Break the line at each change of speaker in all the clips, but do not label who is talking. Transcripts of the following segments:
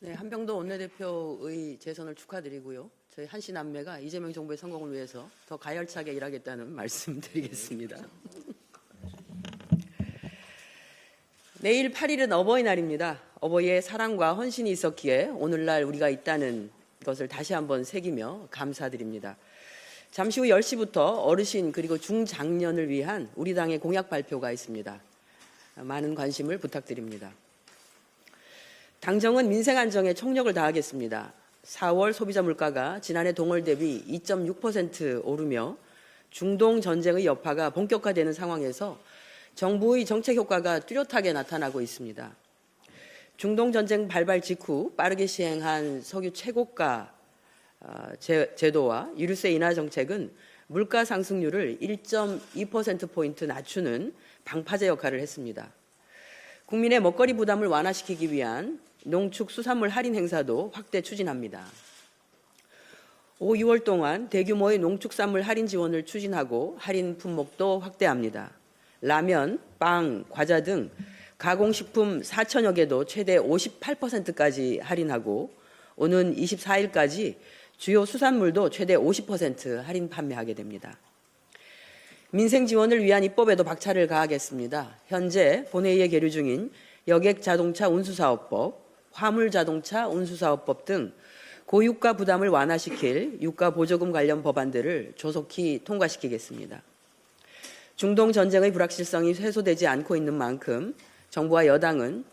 네, 한병도 원내대표의 재선을 축하드리고요. 저희 한씨 남매가 이재명 정부의 성공을 위해서 더 가열차게 일하겠다는 말씀드리겠습니다. 내일 8일은 어버이날입니다. 어버이의 사랑과 헌신이 있었기에 오늘날 우리가 있다는 것을 다시 한번 새기며 감사드립니다. 잠시 후 10시부터 어르신 그리고 중장년을 위한 우리 당의 공약 발표가 있습니다. 많은 관심을 부탁드립니다. 당정은 민생 안정에 총력을 다하겠습니다. 4월 소비자 물가가 지난해 동월 대비 2.6% 오르며 중동 전쟁의 여파가 본격화되는 상황에서 정부의 정책 효과가 뚜렷하게 나타나고 있습니다. 중동 전쟁 발발 직후 빠르게 시행한 석유 최고가 제도와 유류세 인하 정책은 물가 상승률을 1.2%포인트 낮추는 방파제 역할을 했습니다. 국민의 먹거리 부담을 완화시키기 위한 농축수산물 할인 행사도 확대 추진합니다. 5, 6월 동안 대규모의 농축산물 할인 지원을 추진하고 할인 품목도 확대합니다. 라면, 빵, 과자 등 가공식품 4천여 개도 최대 58%까지 할인하고 오는 24일까지 주요 수산물도 최대 50% 할인 판매하게 됩니다. 민생 지원을 위한 입법에도 박차를 가하겠습니다. 현재 본회의에 계류 중인 여객자동차 운수사업법, 화물자동차 운수사업법 등 고유가 부담을 완화시킬 유가보조금 관련 법안들을 조속히 통과시키겠습니다. 중동 전쟁의 불확실성이 해소되지 않고 있는 만큼 정부와 여당은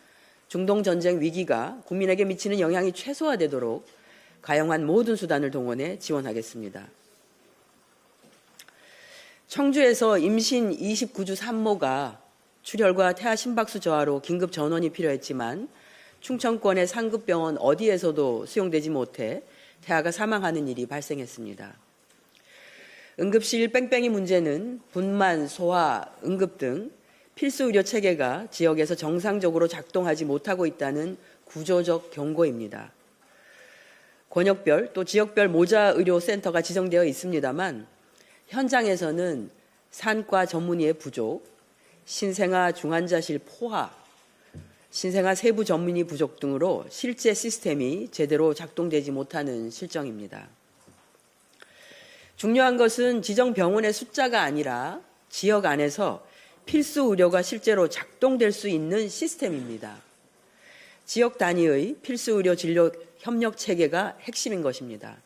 중동 전쟁 위기가 국민에게 미치는 영향이 최소화되도록 가용한 모든 수단을 동원해 지원하겠습니다. 청주에서 임신 29주 산모가 출혈과 태아 심박수 저하로 긴급 전원이 필요했지만 충청권의 상급병원 어디에서도 수용되지 못해 태아가 사망하는 일이 발생했습니다. 응급실 뺑뺑이 문제는 분만, 소아, 응급 등 필수 의료 체계가 지역에서 정상적으로 작동하지 못하고 있다는 구조적 경고입니다. 권역별 또 지역별 모자 의료 센터가 지정되어 있습니다만 현장에서는 산과 전문의의 부족, 신생아 중환자실 포화, 신생아 세부 전문의 부족 등으로 실제 시스템이 제대로 작동되지 못하는 실정입니다. 중요한 것은 지정 병원의 숫자가 아니라 지역 안에서 필수 의료가 실제로 작동될 수 있는 시스템입니다. 지역 단위의 필수 의료 진료 협력 체계가 핵심인 것입니다.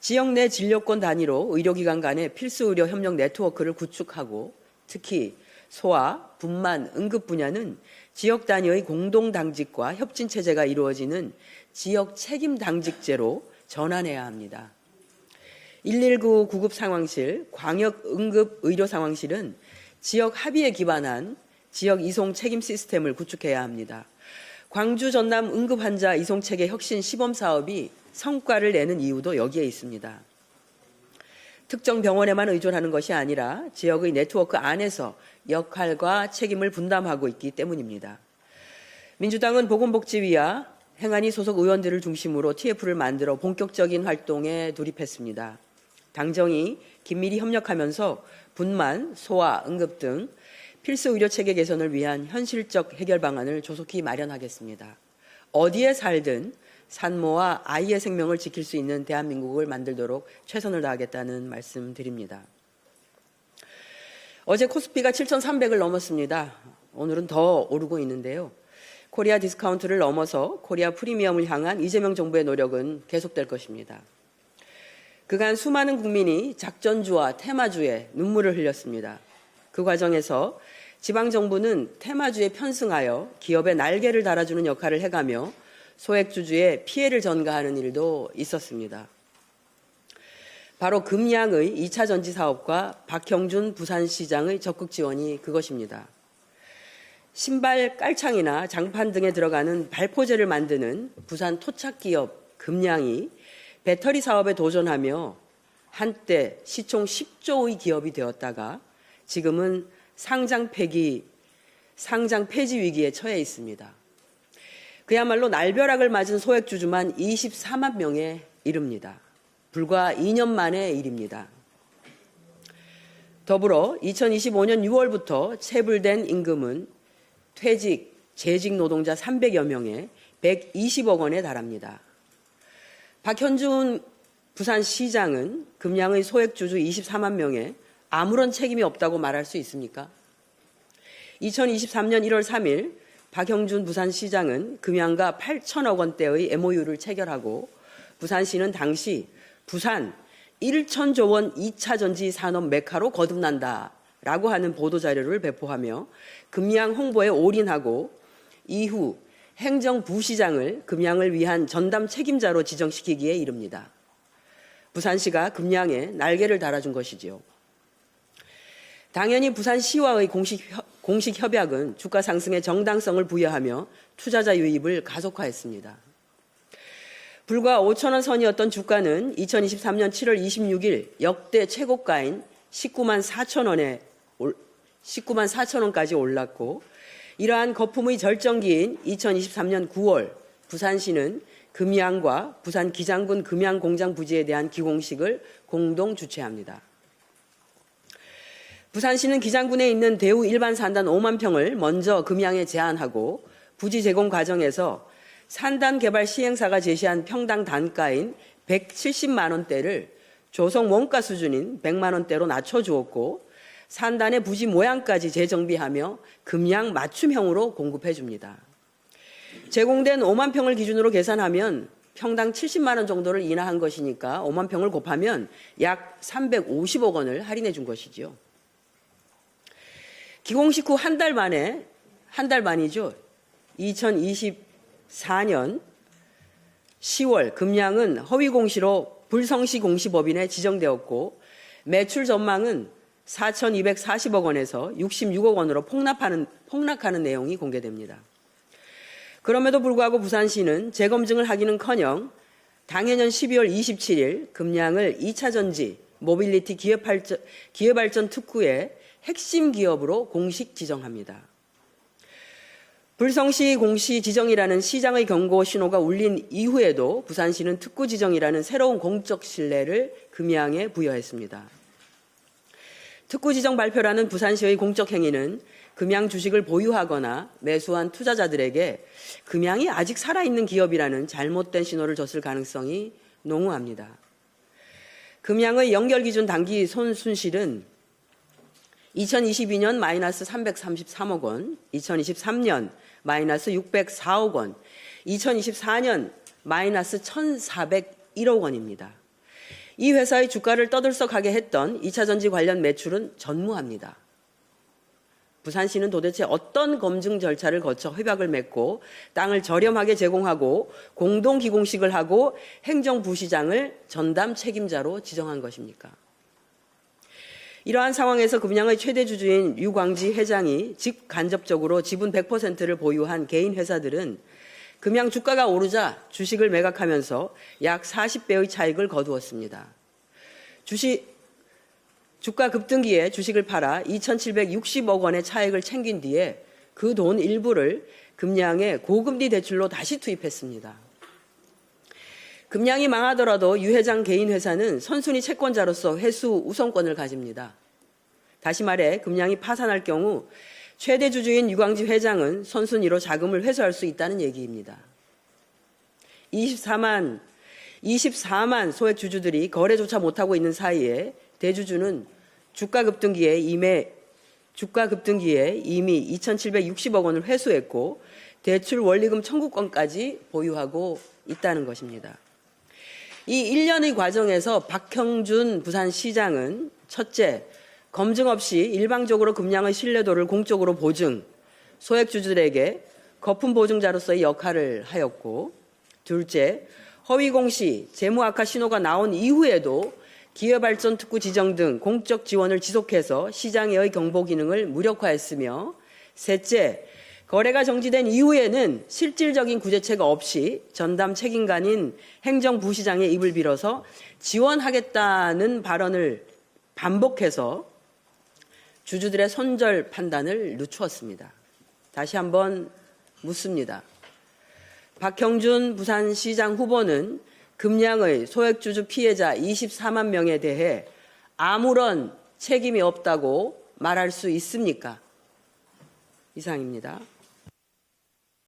지역 내 진료권 단위로 의료기관 간의 필수 의료 협력 네트워크를 구축하고 특히 소아, 분만, 응급 분야는 지역 단위의 공동 당직과 협진 체제가 이루어지는 지역 책임 당직제로 전환해야 합니다. 119 구급 상황실, 광역 응급 의료 상황실은 지역 합의에 기반한 지역 이송 책임 시스템을 구축해야 합니다. 광주 전남 응급 환자 이송 체계 혁신 시범 사업이 성과를 내는 이유도 여기에 있습니다. 특정 병원에만 의존하는 것이 아니라 지역의 네트워크 안에서 역할과 책임을 분담하고 있기 때문입니다. 민주당은 보건복지위와 행안위 소속 의원들을 중심으로 TF를 만들어 본격적인 활동에 돌입했습니다. 당정이 긴밀히 협력하면서 분만, 소아, 응급 등 필수 의료 체계 개선을 위한 현실적 해결 방안을 조속히 마련하겠습니다. 어디에 살든 산모와 아이의 생명을 지킬 수 있는 대한민국을 만들도록 최선을 다하겠다는 말씀 드립니다. 어제 코스피가 7,300을 넘었습니다. 오늘은 더 오르고 있는데요. 코리아 디스카운트를 넘어서 코리아 프리미엄을 향한 이재명 정부의 노력은 계속될 것입니다. 그간 수많은 국민이 작전주와 테마주에 눈물을 흘렸습니다. 그 과정에서 지방정부는 테마주에 편승하여 기업의 날개를 달아주는 역할을 해가며 소액주주의 피해를 전가하는 일도 있었습니다. 바로 금양의 2차 전지 사업과 박형준 부산시장의 적극 지원이 그것입니다. 신발 깔창이나 장판 등에 들어가는 발포제를 만드는 부산 토착기업 금양이 배터리 사업에 도전하며 한때 시총 10조의 기업이 되었다가 지금은 상장 폐지 위기에 처해 있습니다. 그야말로 날벼락을 맞은 소액주주만 24만 명에 이릅니다. 불과 2년 만의 일입니다. 더불어 2025년 6월부터 체불된 임금은 퇴직, 재직 노동자 300여 명에 120억 원에 달합니다. 박형준 부산시장은 금양의 소액주주 24만 명에 아무런 책임이 없다고 말할 수 있습니까? 2023년 1월 3일 박형준 부산시장은 금양과 8천억 원대의 MOU를 체결하고 부산시는 당시 부산 1천조 원 2차 전지 산업 메카로 거듭난다라고 하는 보도자료를 배포하며 금양 홍보에 올인하고 이후 행정부시장을 금양을 위한 전담 책임자로 지정시키기에 이릅니다. 부산시가 금양에 날개를 달아준 것이지요. 당연히 부산시와의 공식 협약은 주가 상승의 정당성을 부여하며 투자자 유입을 가속화했습니다. 불과 5천 원 선이었던 주가는 2023년 7월 26일 역대 최고가인 19만 4천 원까지 올랐고 이러한 거품의 절정기인 2023년 9월 부산시는 금양과 부산 기장군 금양공장 부지에 대한 기공식을 공동 주최합니다. 부산시는 기장군에 있는 대우 일반 산단 5만 평을 먼저 금양에 제안하고 부지 제공 과정에서 산단 개발 시행사가 제시한 평당 단가인 170만 원대를 조성 원가 수준인 100만 원대로 낮춰주었고 산단의 부지 모양까지 재정비하며 금양 맞춤형으로 공급해 줍니다. 제공된 5만 평을 기준으로 계산하면 평당 70만 원 정도를 인하한 것이니까 5만 평을 곱하면 약 350억 원을 할인해 준 것이지요. 기공식 후 한 달 만이죠. 2024년 10월 금양은 허위공시로 불성시 공시법인에 지정되었고 매출 전망은 4,240억 원에서 66억 원으로 폭락하는 내용이 공개됩니다. 그럼에도 불구하고 부산시는 재검증을 하기는커녕 당해년 12월 27일 금양을 2차 전지 모빌리티 기회발전 특구의 핵심 기업으로 공식 지정합니다. 불성시 공시 지정이라는 시장의 경고 신호가 울린 이후에도 부산시는 특구 지정이라는 새로운 공적 신뢰를 금양에 부여했습니다. 특구 지정 발표라는 부산시의 공적 행위는 금양 주식을 보유하거나 매수한 투자자들에게 금양이 아직 살아있는 기업이라는 잘못된 신호를 줬을 가능성이 농후합니다. 금양의 연결기준 당기 손순실은 2022년 마이너스 333억 원, 2023년 마이너스 604억 원, 2024년 마이너스 1,401억 원입니다. 이 회사의 주가를 떠들썩하게 했던 2차 전지 관련 매출은 전무합니다. 부산시는 도대체 어떤 검증 절차를 거쳐 협약을 맺고 땅을 저렴하게 제공하고 공동 기공식을 하고 행정부시장을 전담 책임자로 지정한 것입니까? 이러한 상황에서 금양의 최대 주주인 류광지 회장이 직간접적으로 지분 100%를 보유한 개인 회사들은 금양 주가가 오르자 주식을 매각하면서 약 40배의 차익을 거두었습니다. 주가 급등기에 주식을 팔아 2,760억 원의 차익을 챙긴 뒤에 그 돈 일부를 금양의 고금리 대출로 다시 투입했습니다. 금양이 망하더라도 유 회장 개인 회사는 선순위 채권자로서 회수 우선권을 가집니다. 다시 말해 금양이 파산할 경우 최대 주주인 유광지 회장은 선순위로 자금을 회수할 수 있다는 얘기입니다. 24만 소액 주주들이 거래조차 못하고 있는 사이에 대주주는 주가 급등기에 이미 2,760억 원을 회수했고 대출 원리금 청구권까지 보유하고 있다는 것입니다. 이 1년의 과정에서 박형준 부산시장은 첫째, 검증 없이 일방적으로 금양의 신뢰도를 공적으로 보증, 소액주주들에게 거품 보증자로서의 역할을 하였고, 둘째, 허위공시, 재무악화 신호가 나온 이후에도 기회발전 특구 지정 등 공적 지원을 지속해서 시장의 경보 기능을 무력화했으며, 셋째, 거래가 정지된 이후에는 실질적인 구제책 없이 전담 책임관인 행정부시장의 입을 빌어서 지원하겠다는 발언을 반복해서 주주들의 손절 판단을 늦추었습니다. 다시 한번 묻습니다. 박형준 부산시장 후보는 금양의 소액주주 피해자 24만 명에 대해 아무런 책임이 없다고 말할 수 있습니까? 이상입니다.